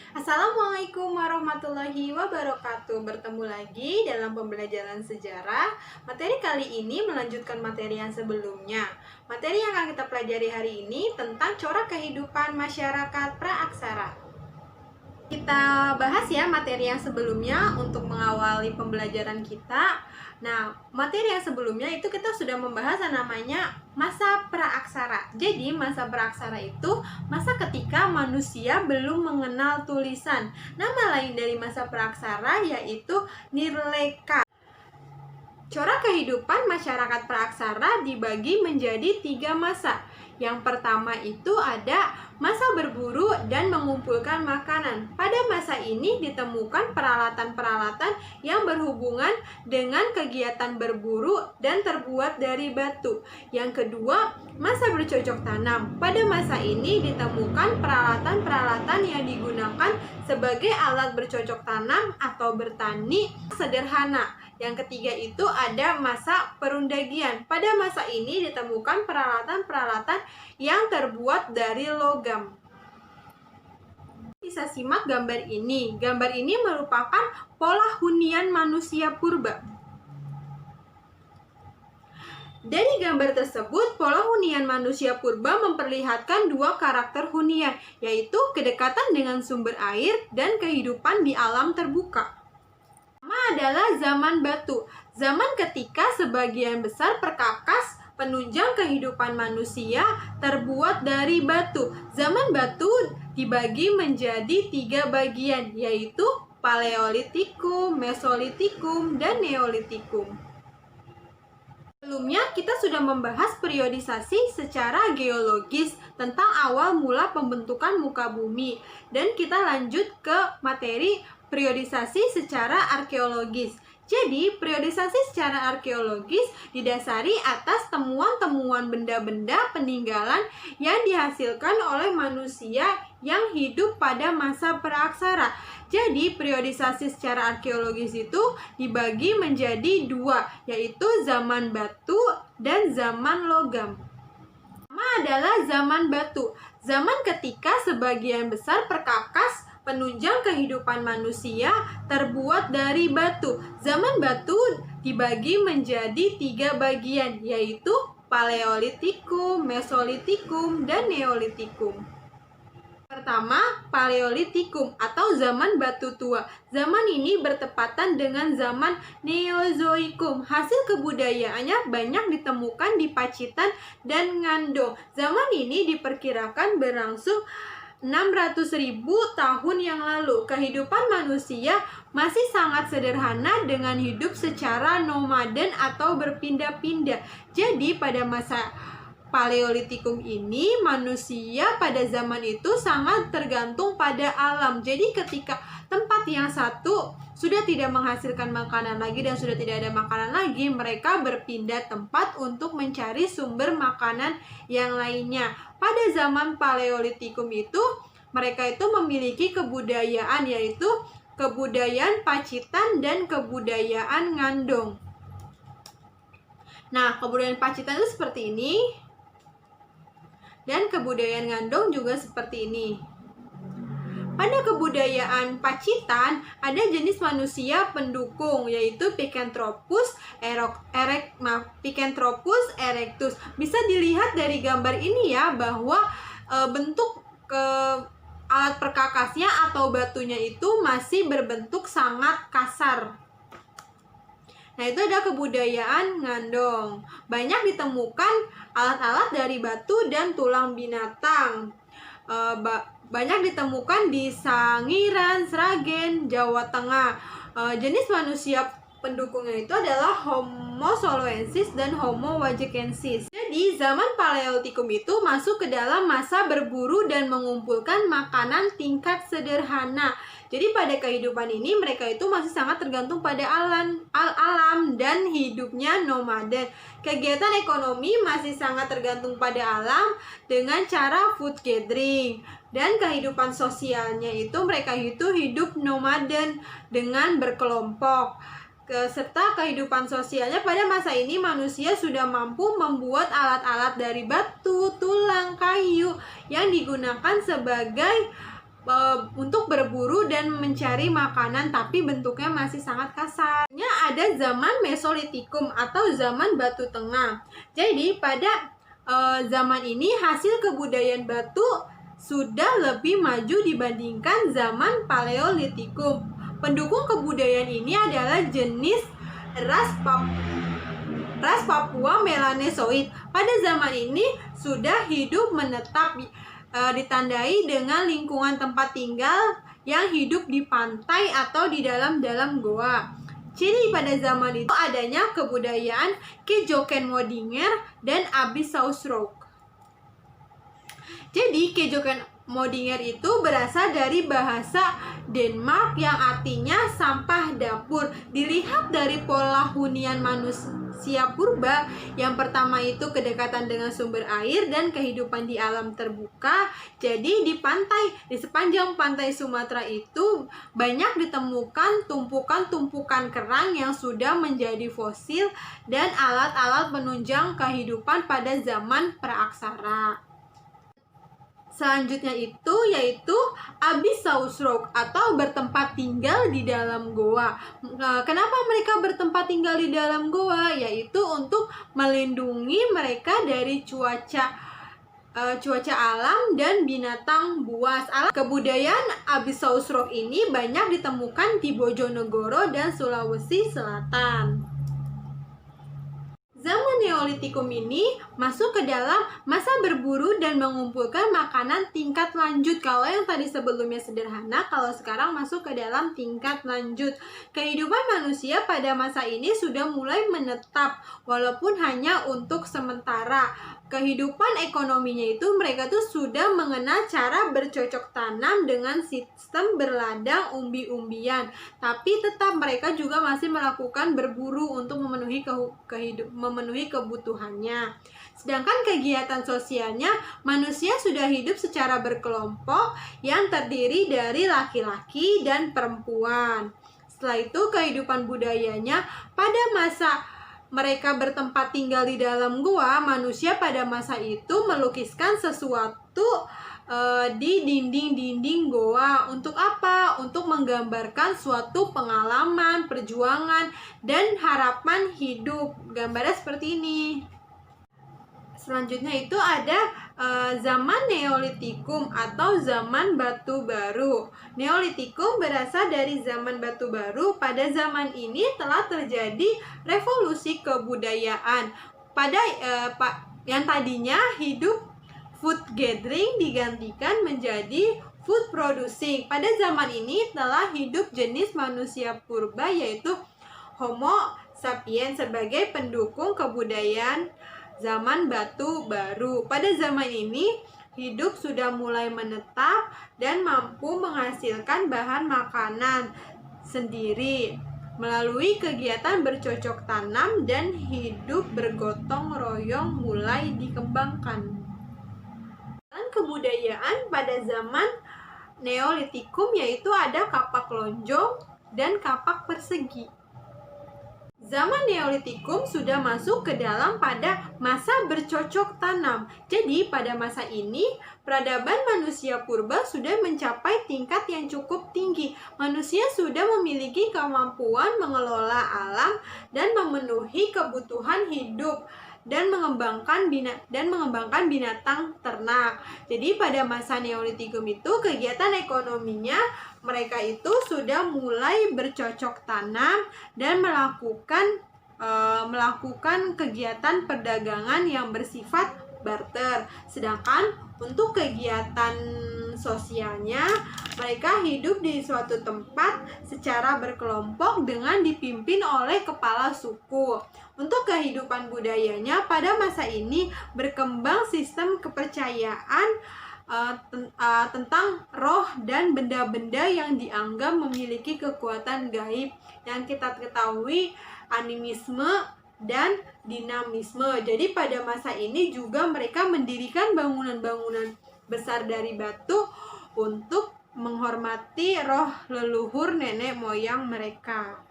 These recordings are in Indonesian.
Assalamualaikum warahmatullahi wabarakatuh. Bertemu lagi dalam pembelajaran sejarah. Materi kali ini melanjutkan materi yang sebelumnya. Materi yang akan kita pelajari hari ini tentang corak kehidupan masyarakat praaksara. Kita bahas ya materi yang sebelumnya untuk mengawali pembelajaran kita. Nah, materi yang sebelumnya itu kita sudah membahas yang namanya masa praaksara. Jadi, masa praaksara itu masa ketika manusia belum mengenal tulisan. Nama lain dari masa praaksara yaitu Nirleka. Corak kehidupan masyarakat praaksara dibagi menjadi 3 masa. Yang pertama itu ada masa berburu dan mengumpulkan makanan. Pada masa ini ditemukan peralatan-peralatan yang berhubungan dengan kegiatan berburu dan terbuat dari batu. Yang kedua, masa bercocok tanam. Pada masa ini ditemukan peralatan-peralatan yang digunakan sebagai alat bercocok tanam atau bertani sederhana. Yang ketiga itu ada masa perundagian. Pada masa ini ditemukan peralatan-peralatan yang terbuat dari logam. Bisa simak gambar ini. Gambar ini merupakan pola hunian manusia purba. Dari gambar tersebut, pola hunian manusia purba memperlihatkan 2 karakter hunian, yaitu kedekatan dengan sumber air dan kehidupan di alam terbuka. Adalah zaman batu. Zaman ketika sebagian besar perkakas penunjang kehidupan manusia terbuat dari batu. Zaman batu dibagi menjadi 3 bagian, yaitu Paleolitikum, Mesolitikum, dan Neolitikum. Sebelumnya kita sudah membahas periodisasi secara geologis tentang awal mula pembentukan muka bumi, dan kita lanjut ke materi periodisasi secara arkeologis. Jadi, periodisasi secara arkeologis didasari atas temuan-temuan benda-benda peninggalan yang dihasilkan oleh manusia yang hidup pada masa praaksara. Jadi, periodisasi secara arkeologis itu dibagi menjadi 2, yaitu zaman batu dan zaman logam. Pertama adalah zaman batu. Zaman ketika sebagian besar perkakas penunjang kehidupan manusia terbuat dari batu. Zaman batu dibagi menjadi 3 bagian, yaitu Paleolitikum, Mesolitikum, dan Neolitikum. Pertama, Paleolitikum atau zaman batu tua. Zaman ini bertepatan dengan zaman Neozoikum. Hasil kebudayaannya banyak ditemukan di Pacitan dan Ngandong. Zaman ini diperkirakan berlangsung 600.000 tahun yang lalu. Kehidupan manusia masih sangat sederhana dengan hidup secara nomaden atau berpindah-pindah. Jadi pada masa Paleolitikum ini manusia pada zaman itu sangat tergantung pada alam. Jadi ketika tempat yang satu sudah tidak menghasilkan makanan lagi dan sudah tidak ada makanan lagi, mereka berpindah tempat untuk mencari sumber makanan yang lainnya. Pada zaman Paleolitikum itu, mereka itu memiliki kebudayaan, yaitu kebudayaan Pacitan dan kebudayaan Ngandong. Nah, kebudayaan Pacitan itu seperti ini, dan kebudayaan Ngandong juga seperti ini. Pada kebudayaan Pacitan, ada jenis manusia pendukung, yaitu Picanthropus erectus. Bisa dilihat dari gambar ini ya, bahwa bentuk alat perkakasnya atau batunya itu masih berbentuk sangat kasar. Nah, itu ada kebudayaan Ngandong. Banyak ditemukan alat-alat dari batu dan tulang binatang. Banyak ditemukan di Sangiran, Sragen, Jawa Tengah. Jenis manusia pendukungnya itu adalah Homo soloensis dan Homo wagekensis. Jadi, zaman Paleolitikum itu masuk ke dalam masa berburu dan mengumpulkan makanan tingkat sederhana. Jadi, pada kehidupan ini mereka itu masih sangat tergantung pada alam dan hidupnya nomaden. Kegiatan ekonomi masih sangat tergantung pada alam dengan cara food gathering. Dan kehidupan sosialnya itu mereka itu hidup nomaden dengan berkelompok. Serta kehidupan sosialnya pada masa ini manusia sudah mampu membuat alat-alat dari batu, tulang, kayu yang digunakan sebagai untuk berburu dan mencari makanan, tapi bentuknya masih sangat kasar. Ada zaman Mesolitikum atau zaman Batu Tengah. Jadi pada zaman ini hasil kebudayaan batu sudah lebih maju dibandingkan zaman Paleolitikum. Pendukung kebudayaan ini adalah jenis ras Papua Melanesoid. Pada zaman ini sudah hidup menetap, ditandai dengan lingkungan tempat tinggal yang hidup di pantai atau di dalam goa. Ciri pada zaman itu adanya kebudayaan Kejoken Modinger dan Abisausrouk. Jadi Kejoken Modinger itu berasal dari bahasa Denmark yang artinya sampah dapur. Dilihat dari pola hunian manusia purba, yang pertama itu kedekatan dengan sumber air dan kehidupan di alam terbuka. Jadi di sepanjang pantai Sumatera itu banyak ditemukan tumpukan-tumpukan kerang yang sudah menjadi fosil dan alat-alat penunjang kehidupan pada zaman praaksara. Selanjutnya itu yaitu Abisausrouk atau bertempat tinggal di dalam goa. Kenapa mereka bertempat tinggal di dalam goa? Yaitu untuk melindungi mereka dari cuaca alam dan binatang buas. Kebudayaan Abisausrouk ini banyak ditemukan di Bojonegoro dan Sulawesi Selatan. Zaman Neolitikum ini masuk ke dalam masa berburu dan mengumpulkan makanan tingkat lanjut. Kalau yang tadi sebelumnya sederhana, kalau sekarang masuk ke dalam tingkat lanjut. Kehidupan manusia pada masa ini sudah mulai menetap, walaupun hanya untuk sementara. Kehidupan ekonominya itu mereka tuh sudah mengenal cara bercocok tanam dengan sistem berladang umbi-umbian, tapi tetap mereka juga masih melakukan berburu untuk memenuhi kebutuhannya. Sedangkan kegiatan sosialnya, manusia sudah hidup secara berkelompok yang terdiri dari laki-laki dan perempuan. Setelah itu kehidupan budayanya pada masa mereka bertempat tinggal di dalam gua, manusia pada masa itu melukiskan sesuatu di dinding-dinding goa. Untuk apa? Untuk menggambarkan suatu pengalaman, perjuangan, dan harapan hidup. Gambarnya seperti ini. Selanjutnya itu ada zaman Neolitikum atau zaman Batu Baru. Neolitikum berasal dari zaman Batu Baru. Pada zaman ini telah terjadi revolusi kebudayaan. Yang tadinya hidup food gathering digantikan menjadi food producing. Pada zaman ini telah hidup jenis manusia purba yaitu Homo sapiens sebagai pendukung kebudayaan zaman Batu Baru. Pada zaman ini hidup sudah mulai menetap dan mampu menghasilkan bahan makanan sendiri melalui kegiatan bercocok tanam dan hidup bergotong royong mulai dikembangkan. Kebudayaan pada zaman Neolitikum yaitu ada kapak lonjong dan kapak persegi. Zaman Neolitikum sudah masuk ke dalam pada masa bercocok tanam. Jadi pada masa ini peradaban manusia purba sudah mencapai tingkat yang cukup tinggi. Manusia sudah memiliki kemampuan mengelola alam dan memenuhi kebutuhan hidup dan mengembangkan binatang ternak. Jadi pada masa Neolitikum itu kegiatan ekonominya mereka itu sudah mulai bercocok tanam dan melakukan kegiatan perdagangan yang bersifat barter. Sedangkan untuk kegiatan sosialnya mereka hidup di suatu tempat secara berkelompok dengan dipimpin oleh kepala suku. Untuk kehidupan budayanya pada masa ini berkembang sistem kepercayaan tentang roh dan benda-benda yang dianggap memiliki kekuatan gaib yang kita ketahui animisme dan dinamisme. Jadi pada masa ini juga mereka mendirikan bangunan-bangunan besar dari batu untuk menghormati roh leluhur nenek moyang mereka.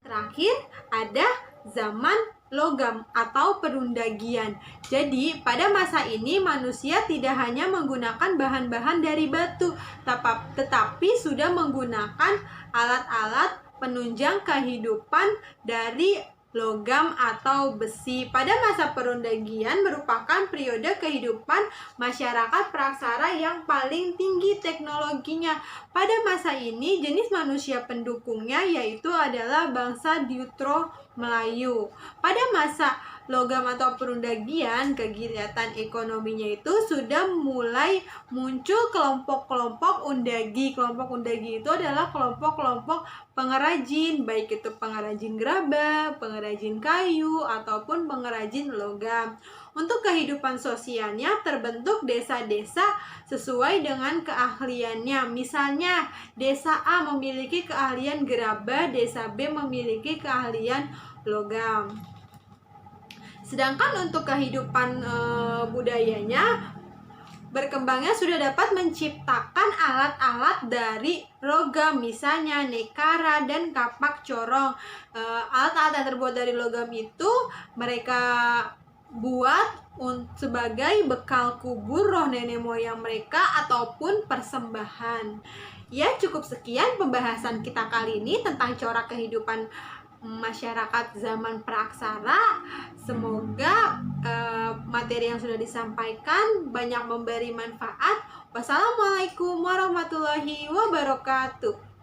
Terakhir ada zaman logam atau perundagian. Jadi, pada masa ini manusia tidak hanya menggunakan bahan-bahan dari batu, tetapi sudah menggunakan alat-alat penunjang kehidupan dari logam atau besi. Pada masa perundagian merupakan periode kehidupan masyarakat praksara yang paling tinggi teknologinya. Pada masa ini jenis manusia pendukungnya yaitu adalah bangsa Deutero Melayu. Pada masa logam atau perundagian, kegiatan ekonominya itu sudah mulai muncul kelompok-kelompok undagi. Kelompok undagi itu adalah kelompok-kelompok pengrajin, baik itu pengrajin gerabah, pengrajin kayu, ataupun pengrajin logam. Untuk kehidupan sosialnya terbentuk desa-desa sesuai dengan keahliannya. Misalnya, desa A memiliki keahlian gerabah, desa B memiliki keahlian logam. Sedangkan untuk kehidupan budayanya, berkembangnya sudah dapat menciptakan alat-alat dari logam, misalnya nekara dan kapak corong. Alat-alat yang terbuat dari logam itu mereka buat sebagai bekal kubur roh nenek moyang mereka ataupun persembahan. Ya, cukup sekian pembahasan kita kali ini tentang corak kehidupan masyarakat zaman praaksara. Semoga materi yang sudah disampaikan banyak memberi manfaat. Wassalamualaikum warahmatullahi wabarakatuh.